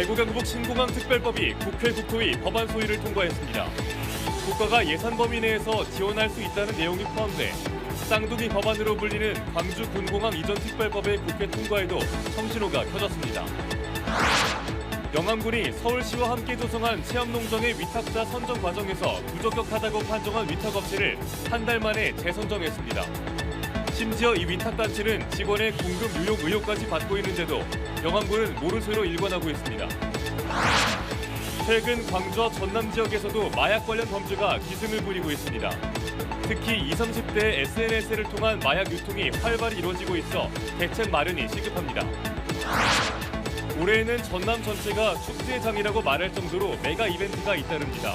대구 경북 신공항 특별법이 국회 국토위 법안 소위를 통과했습니다. 국가가 예산 범위 내에서 지원할 수 있다는 내용이 포함돼 쌍둥이 법안으로 불리는 광주 군공항 이전 특별법의 국회 통과에도 청신호가 켜졌습니다. 영암군이 서울시와 함께 조성한 체험농장의 위탁자 선정 과정에서 부적격하다고 판정한 위탁업체를 한 달 만에 재선정했습니다. 심지어 이 위탁단체는 직원의 공급 유용 의혹까지 받고 있는데도 영암군은 모르쇠로 일관하고 있습니다. 최근 광주와 전남 지역에서도 마약 관련 범죄가 기승을 부리고 있습니다. 특히 20, 30대 SNS를 통한 마약 유통이 활발히 이루어지고 있어 대책 마련이 시급합니다. 올해에는 전남 전체가 축제장이라고 말할 정도로 메가 이벤트가 잇따릅니다.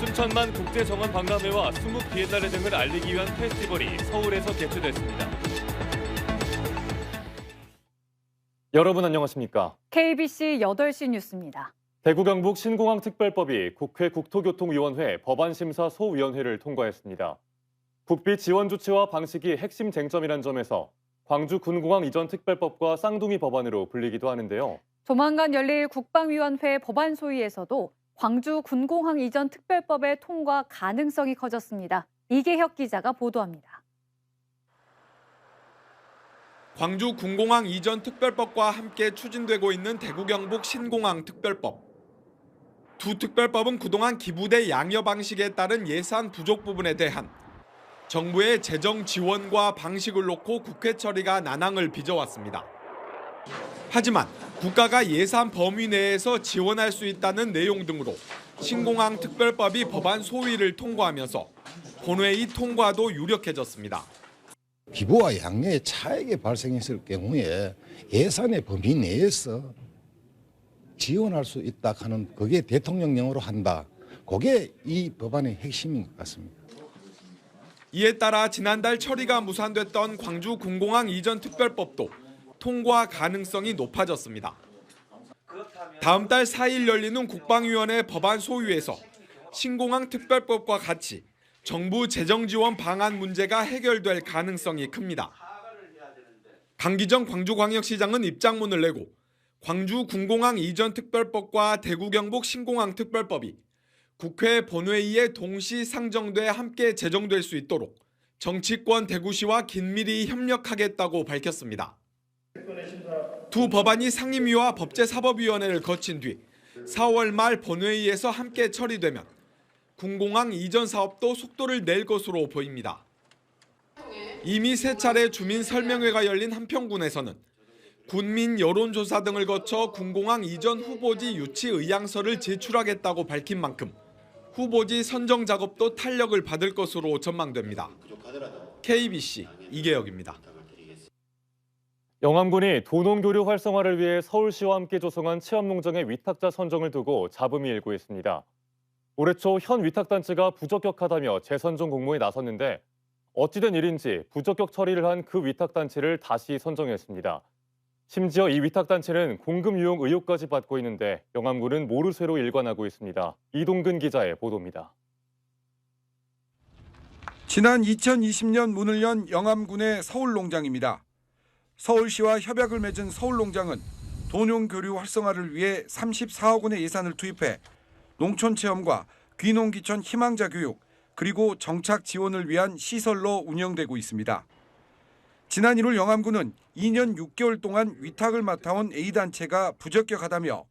순천만 국제정원박람회와 수묵 비엔날레 등을 알리기 위한 페스티벌이 서울에서 개최됐습니다. 여러분 안녕하십니까? KBC 8시 뉴스입니다. 대구 경북 신공항 특별법이 국회 국토교통위원회 법안심사 소위원회를 통과했습니다. 국비 지원 조치와 방식이 핵심 쟁점이란 점에서 광주 군공항 이전 특별법과 쌍둥이 법안으로 불리기도 하는데요. 조만간 열릴 국방위원회 법안 소위에서도 광주 군공항 이전 특별법의 통과 가능성이 커졌습니다. 이계혁 기자가 보도합니다. 광주 군공항 이전 특별법과 함께 추진되고 있는 대구 경북 신공항 특별법. 두 특별법은 그동안 기부대 양여 방식에 따른 예산 부족 부분에 대한 정부의 재정 지원과 방식을 놓고 국회 처리가 난항을 빚어왔습니다. 하지만 국가가 예산 범위 내에서 지원할 수 있다는 내용 등으로 신공항 특별법이 법안 소위를 통과하면서 본회의 통과도 유력해졌습니다. 기부와 양녀의 차액이 발생했을 경우에 예산의 범위 내에서 지원할 수 있다 하는 그게 대통령령으로 한다. 그게 이 법안의 핵심인 것 같습니다. 이에 따라 지난달 처리가 무산됐던 광주 군공항 이전 특별법도 통과 가능성이 높아졌습니다. 다음 달 4일 열리는 국방위원회 법안 소위에서 신공항 특별법과 같이 정부 재정 지원 방안 문제가 해결될 가능성이 큽니다. 강기정 광주광역시장은 입장문을 내고 광주 군공항 이전 특별법과 대구 경북 신공항 특별법이 국회 본회의에 동시 상정돼 함께 제정될 수 있도록 정치권 대구시와 긴밀히 협력하겠다고 밝혔습니다. 두 법안이 상임위와 법제사법위원회를 거친 뒤 4월 말 본회의에서 함께 처리되면 군공항 이전 사업도 속도를 낼 것으로 보입니다. 이미 세 차례 주민 설명회가 열린 한평군에서는 군민 여론조사 등을 거쳐 군공항 이전 후보지 유치 의향서를 제출하겠다고 밝힌 만큼 후보지 선정 작업도 탄력을 받을 것으로 전망됩니다. KBC 이계혁입니다. 영암군이 도농교류 활성화를 위해 서울시와 함께 조성한 체험농장의 위탁자 선정을 두고 잡음이 일고 있습니다. 올해 초 현 위탁단체가 부적격하다며 재선정 공모에 나섰는데 어찌된 일인지 부적격 처리를 한 그 위탁단체를 다시 선정했습니다. 심지어 이 위탁단체는 공급 유용 의혹까지 받고 있는데 영암군은 모르쇠로 일관하고 있습니다. 이동근 기자의 보도입니다. 지난 2020년 문을 연 영암군의 서울농장입니다. 서울시와 협약을 맺은 서울농장은 도농교류 활성화를 위해 34억 원의 예산을 투입해 농촌체험과 귀농귀촌 희망자 교육 그리고 정착 지원을 위한 시설로 운영되고 있습니다. 지난 1월 영암군은 2년 6개월 동안 위탁을 맡아온 A단체가 부적격하다며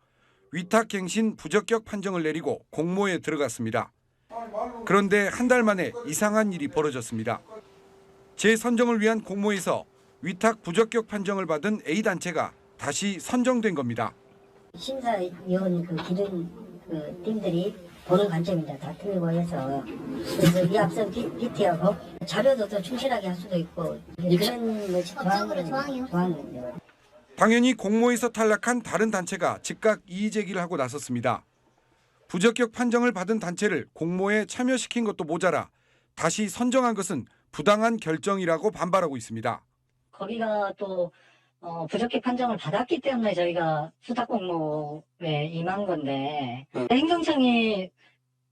위탁갱신 부적격 판정을 내리고 공모에 들어갔습니다. 그런데 한 달 만에 이상한 일이 벌어졌습니다. 재선정을 위한 공모에서 위탁 부적격 판정을 받은 A단체가 다시 선정된 겁니다. 심사위원 기준 팀들이 보는 관점이다. 다 틀리고 해서 그래서 이 앞서 PT하고 자료도 더 충실하게 할 수도 있고 그런 것이 조항이요. 당연히 공모에서 탈락한 다른 단체가 즉각 이의 제기를 하고 나섰습니다. 부적격 판정을 받은 단체를 공모에 참여시킨 것도 모자라 다시 선정한 것은 부당한 결정이라고 반발하고 있습니다. 거기가 또 부적격 판정을 받았기 때문에 저희가 수탁 공모에 임한 건데 행정청이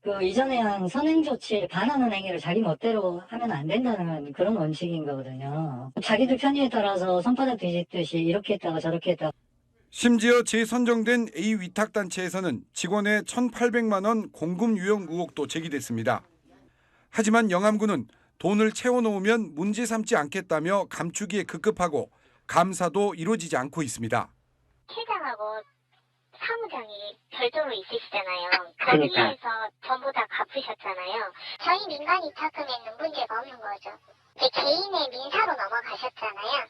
그 이전에 한 선행 조치에 반하는 행위를 자기 멋대로 하면 안 된다는 그런 원칙인 거거든요. 자기들 편의에 따라서 손바닥 뒤집듯이 이렇게 했다가 저렇게 했다가. 심지어 재선정된 A 위탁단체에서는 직원의 1,800만 원 공금 유용 의혹도 제기됐습니다. 하지만 영암군은 돈을 채워놓으면 문제 삼지 않겠다며 감추기에 급급하고 감사도 이루어지지 않고 있습니다. 회장하고 사무장이 별도로 있으시잖아요. 거기에서 전부 다 갚으셨잖아요. 저희 민간 위탁금에는 문제가 없는 거죠. 개인의 민사로 넘어가셨잖아요.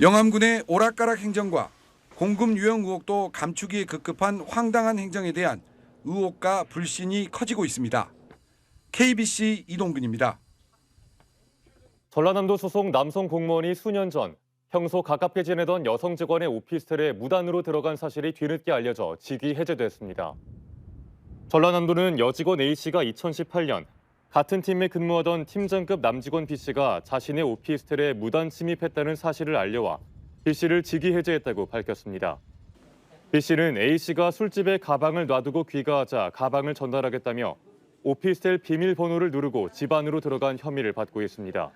영암군의 오락가락 행정과 공금 유용 의혹도 감추기에 급급한 황당한 행정에 대한 의혹과 불신이 커지고 있습니다. KBC 이동근입니다. 전라남도 소속 남성 공무원이 수년 전 평소 가깝게 지내던 여성 직원의 오피스텔에 무단으로 들어간 사실이 뒤늦게 알려져 직위 해제됐습니다. 전라남도는 여직원 A씨가 2018년 같은 팀에 근무하던 팀장급 남직원 B씨가 자신의 오피스텔에 무단 침입했다는 사실을 알려와 B씨를 직위 해제했다고 밝혔습니다. B씨는 A씨가 술집에 가방을 놔두고 귀가하자 가방을 전달하겠다며 오피스텔 비밀번호를 누르고 집 안으로 들어간 혐의를 받고 있습니다.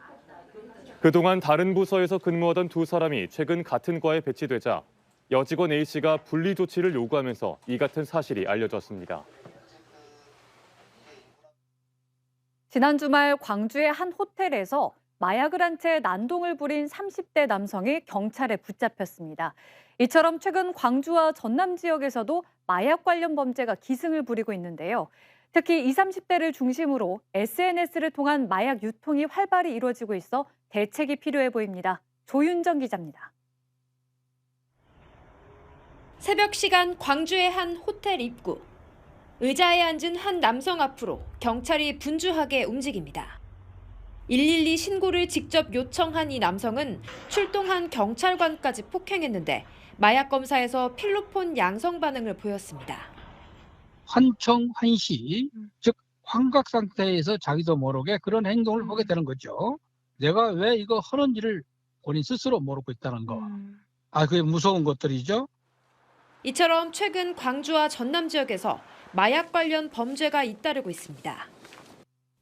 그동안 다른 부서에서 근무하던 두 사람이 최근 같은 과에 배치되자 여직원 A씨가 분리 조치를 요구하면서 이 같은 사실이 알려졌습니다. 지난 주말 광주의 한 호텔에서 마약을 한 채 난동을 부린 30대 남성이 경찰에 붙잡혔습니다. 이처럼 최근 광주와 전남 지역에서도 마약 관련 범죄가 기승을 부리고 있는데요. 특히 20, 30대를 중심으로 SNS를 통한 마약 유통이 활발히 이루어지고 있어 대책이 필요해 보입니다. 조윤정 기자입니다. 새벽 시간 광주의 한 호텔 입구. 의자에 앉은 한 남성 앞으로 경찰이 분주하게 움직입니다. 112 신고를 직접 요청한 이 남성은 출동한 경찰관까지 폭행했는데 마약 검사에서 필로폰 양성 반응을 보였습니다. 환청, 환시, 즉 환각 상태에서 자기도 모르게 그런 행동을 하게 되는 거죠. 내가 왜 이거 하는지를 본인 스스로 모르고 있다는 거. 그게 무서운 것들이죠. 이처럼 최근 광주와 전남 지역에서 마약 관련 범죄가 잇따르고 있습니다.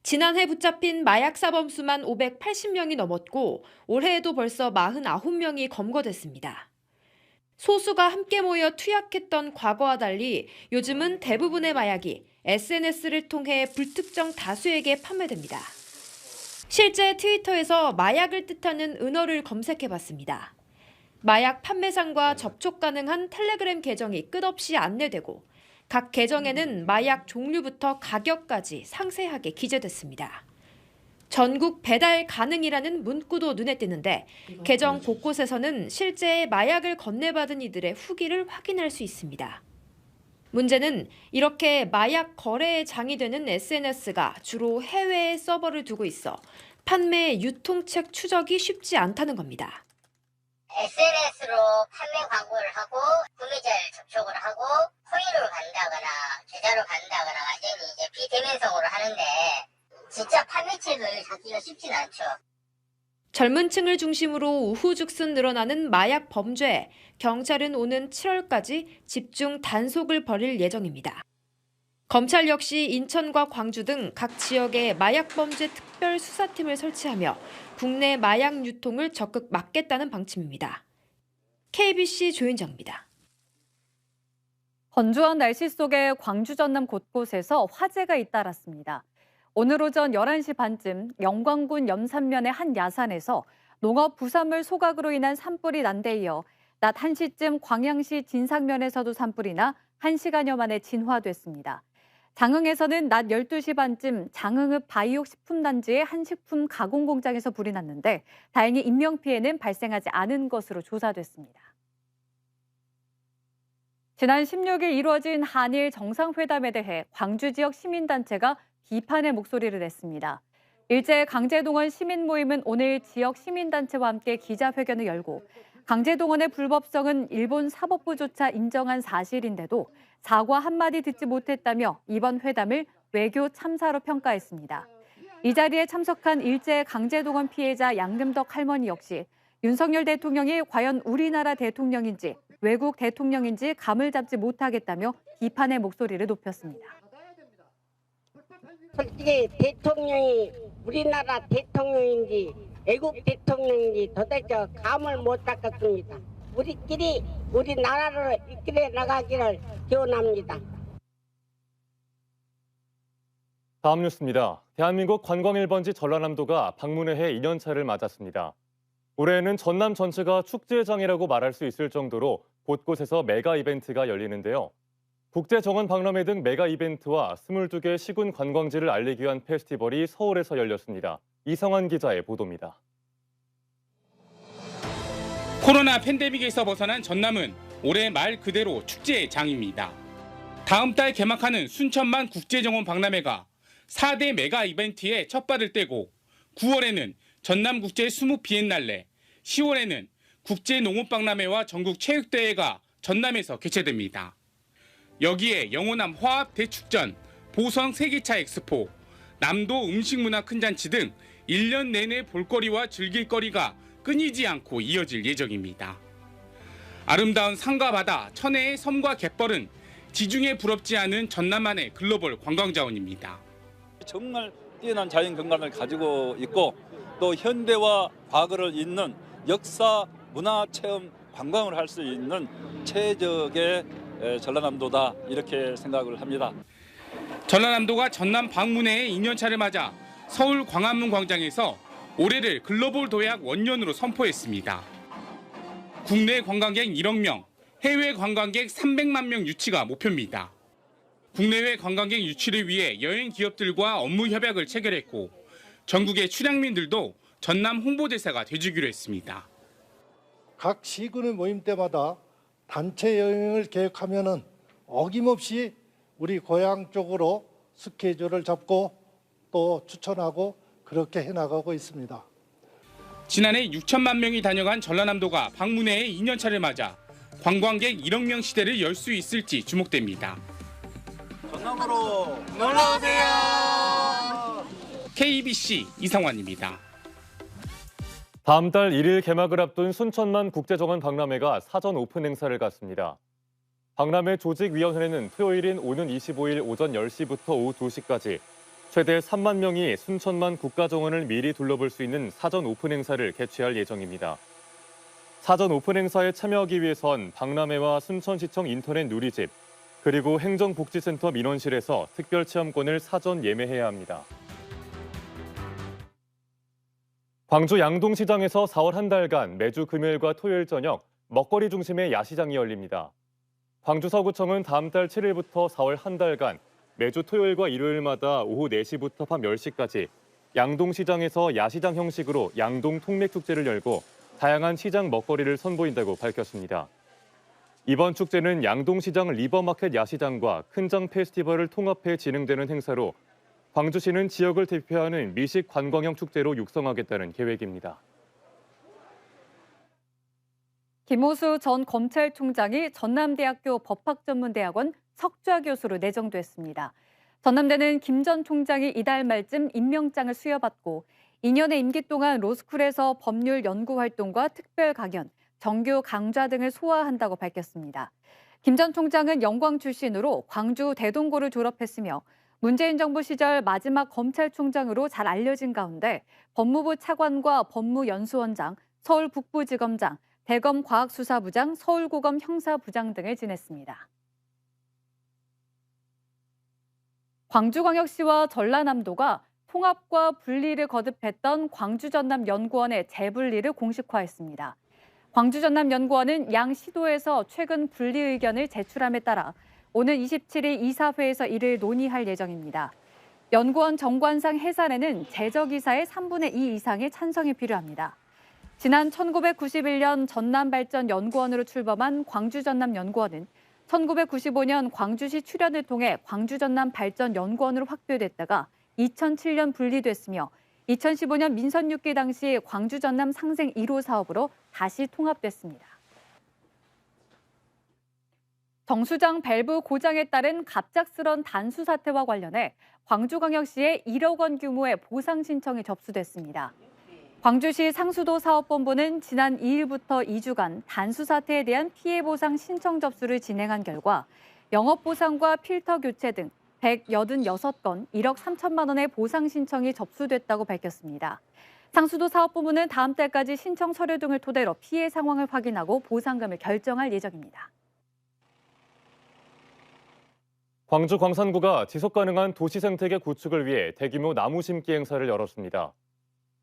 지난해 붙잡힌 마약 사범 수만 580명이 넘었고 올해에도 벌써 49명이 검거됐습니다. 소수가 함께 모여 투약했던 과거와 달리 요즘은 대부분의 마약이 SNS를 통해 불특정 다수에게 판매됩니다. 실제 트위터에서 마약을 뜻하는 은어를 검색해봤습니다. 마약 판매상과 접촉 가능한 텔레그램 계정이 끝없이 안내되고 각 계정에는 마약 종류부터 가격까지 상세하게 기재됐습니다. 전국 배달 가능이라는 문구도 눈에 띄는데 계정 곳곳에서는 실제 마약을 건네받은 이들의 후기를 확인할 수 있습니다. 문제는 이렇게 마약 거래의 장이 되는 SNS가 주로 해외에 서버를 두고 있어 판매 유통책 추적이 쉽지 않다는 겁니다. SNS로 판매 광고를 하고 구매자를 접촉을 하고 코인으로 간다거나 계좌로 간다거나 완전히 이제 비대면성으로 하는데 진짜 판매책을 찾기가 쉽진 않죠. 젊은 층을 중심으로 우후죽순 늘어나는 마약 범죄에 경찰은 오는 7월까지 집중 단속을 벌일 예정입니다. 검찰 역시 인천과 광주 등 각 지역에 마약 범죄 특별 수사팀을 설치하며 국내 마약 유통을 적극 막겠다는 방침입니다. KBC 조윤정입니다. 건조한 날씨 속에 광주 전남 곳곳에서 화재가 잇따랐습니다. 오늘 오전 11시 반쯤 영광군 염산면의 한 야산에서 농업 부산물 소각으로 인한 산불이 난 데 이어 낮 1시쯤 광양시 진상면에서도 산불이 나 1시간여 만에 진화됐습니다. 장흥에서는 낮 12시 반쯤 장흥읍 바이옥 식품단지의 한 식품 가공 공장에서 불이 났는데 다행히 인명피해는 발생하지 않은 것으로 조사됐습니다. 지난 16일 이루어진 한일 정상회담에 대해 광주 지역 시민단체가 비판의 목소리를 냈습니다. 일제 강제동원 시민 모임은 오늘 지역 시민단체와 함께 기자회견을 열고 강제동원의 불법성은 일본 사법부조차 인정한 사실인데도 사과 한마디 듣지 못했다며 이번 회담을 외교 참사로 평가했습니다. 이 자리에 참석한 일제 강제동원 피해자 양금덕 할머니 역시 윤석열 대통령이 과연 우리나라 대통령인지 외국 대통령인지 감을 잡지 못하겠다며 비판의 목소리를 높였습니다. 솔직히 대통령이 우리나라 대통령인지 외국 대통령인지 도대체 감을 못 잡겠습니다. 우리끼리 우리나라를 이끌어 나가기를 기원합니다. 다음 뉴스입니다. 대한민국 관광 1번지 전라남도가 방문의 해 2년차를 맞았습니다. 올해에는 전남 전체가 축제장이라고 말할 수 있을 정도로 곳곳에서 메가 이벤트가 열리는데요. 국제정원 박람회 등 메가 이벤트와 22개 시군 관광지를 알리기 위한 페스티벌이 서울에서 열렸습니다. 이성환 기자의 보도입니다. 코로나 팬데믹에서 벗어난 전남은 올해 말 그대로 축제의 장입니다. 다음 달 개막하는 순천만 국제정원 박람회가 4대 메가 이벤트의 첫발을 떼고 9월에는 전남국제 수묵 비엔날레, 10월에는 국제농업박람회와 전국체육대회가 전남에서 개최됩니다. 여기에 영호남 화합 대축전, 보성 세계차 엑스포, 남도 음식문화 큰잔치 등 1년 내내 볼거리와 즐길거리가 끊이지 않고 이어질 예정입니다. 아름다운 산과 바다, 천혜의 섬과 갯벌은 지중해 부럽지 않은 전남만의 글로벌 관광자원입니다. 정말 뛰어난 자연 경관을 가지고 있고 또 현대와 과거를 잇는 역사, 문화, 체험, 관광을 할 수 있는 최적의 전라남도다 이렇게 생각을 합니다. 전라남도가 전남 방문회의 2년차를 맞아 서울 광화문 광장에서 올해를 글로벌 도약 원년으로 선포했습니다. 국내 관광객 1억 명, 해외 관광객 300만 명 유치가 목표입니다. 국내외 관광객 유치를 위해 여행 기업들과 업무 협약을 체결했고 전국의 출향민들도 전남 홍보대사가 돼주기로 했습니다. 각 시군의 모임 때마다 단체 여행을 계획하면은 어김없이 우리 고향 쪽으로 스케줄을 잡고 또 추천하고 그렇게 해나가고 있습니다. 지난해 6천만 명이 다녀간 전라남도가 방문회의 2년차를 맞아 관광객 1억 명 시대를 열 수 있을지 주목됩니다. 전남으로 놀러오세요. KBC 이성환입니다. 다음 달 1일 개막을 앞둔 순천만 국제정원 박람회가 사전 오픈 행사를 갖습니다. 박람회 조직위원회는 토요일인 오는 25일 오전 10시부터 오후 2시까지 최대 3만 명이 순천만 국가정원을 미리 둘러볼 수 있는 사전 오픈 행사를 개최할 예정입니다. 사전 오픈 행사에 참여하기 위해선 박람회와 순천시청 인터넷 누리집, 그리고 행정복지센터 민원실에서 특별 체험권을 사전 예매해야 합니다. 광주 양동시장에서 4월 한 달간 매주 금요일과 토요일 저녁 먹거리 중심의 야시장이 열립니다. 광주 서구청은 다음 달 7일부터 4월 한 달간 매주 토요일과 일요일마다 오후 4시부터 밤 10시까지 양동시장에서 야시장 형식으로 양동 통맥축제를 열고 다양한 시장 먹거리를 선보인다고 밝혔습니다. 이번 축제는 양동시장 리버마켓 야시장과 큰장 페스티벌을 통합해 진행되는 행사로 광주시는 지역을 대표하는 미식 관광형 축제로 육성하겠다는 계획입니다. 김호수 전 검찰총장이 전남대학교 법학전문대학원 석좌 교수로 내정됐습니다. 전남대는 김 전 총장이 이달 말쯤 임명장을 수여받고 2년의 임기 동안 로스쿨에서 법률 연구 활동과 특별 강연, 정규 강좌 등을 소화한다고 밝혔습니다. 김 전 총장은 영광 출신으로 광주 대동고를 졸업했으며 문재인 정부 시절 마지막 검찰총장으로 잘 알려진 가운데 법무부 차관과 법무연수원장, 서울북부지검장, 대검과학수사부장, 서울고검 형사부장 등을 지냈습니다. 광주광역시와 전라남도가 통합과 분리를 거듭했던 광주전남연구원의 재분리를 공식화했습니다. 광주전남연구원은 양 시도에서 최근 분리 의견을 제출함에 따라 오는 27일 이사회에서 이를 논의할 예정입니다. 연구원 정관상 해산에는 제적이사의 3분의 2 이상의 찬성이 필요합니다. 지난 1991년 전남발전연구원으로 출범한 광주전남연구원은 1995년 광주시 출연을 통해 광주전남발전연구원으로 확대됐다가 2007년 분리됐으며 2015년 민선 6기 당시 광주전남 상생 1호 사업으로 다시 통합됐습니다. 정수장 밸브 고장에 따른 갑작스런 단수 사태와 관련해 광주광역시에 1억 원 규모의 보상 신청이 접수됐습니다. 광주시 상수도 사업본부는 지난 2일부터 2주간 단수 사태에 대한 피해 보상 신청 접수를 진행한 결과 영업보상과 필터 교체 등 186건 1억 3천만 원의 보상 신청이 접수됐다고 밝혔습니다. 상수도 사업부문은 다음 달까지 신청 서류 등을 토대로 피해 상황을 확인하고 보상금을 결정할 예정입니다. 광주 광산구가 지속가능한 도시생태계 구축을 위해 대규모 나무 심기 행사를 열었습니다.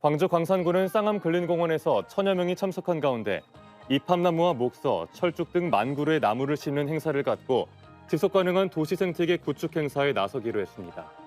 광주 광산구는 쌍암 근린공원에서 천여 명이 참석한 가운데 이팝나무와 목서, 철쭉 등 만 그루의 나무를 심는 행사를 갖고 지속가능한 도시생태계 구축 행사에 나서기로 했습니다.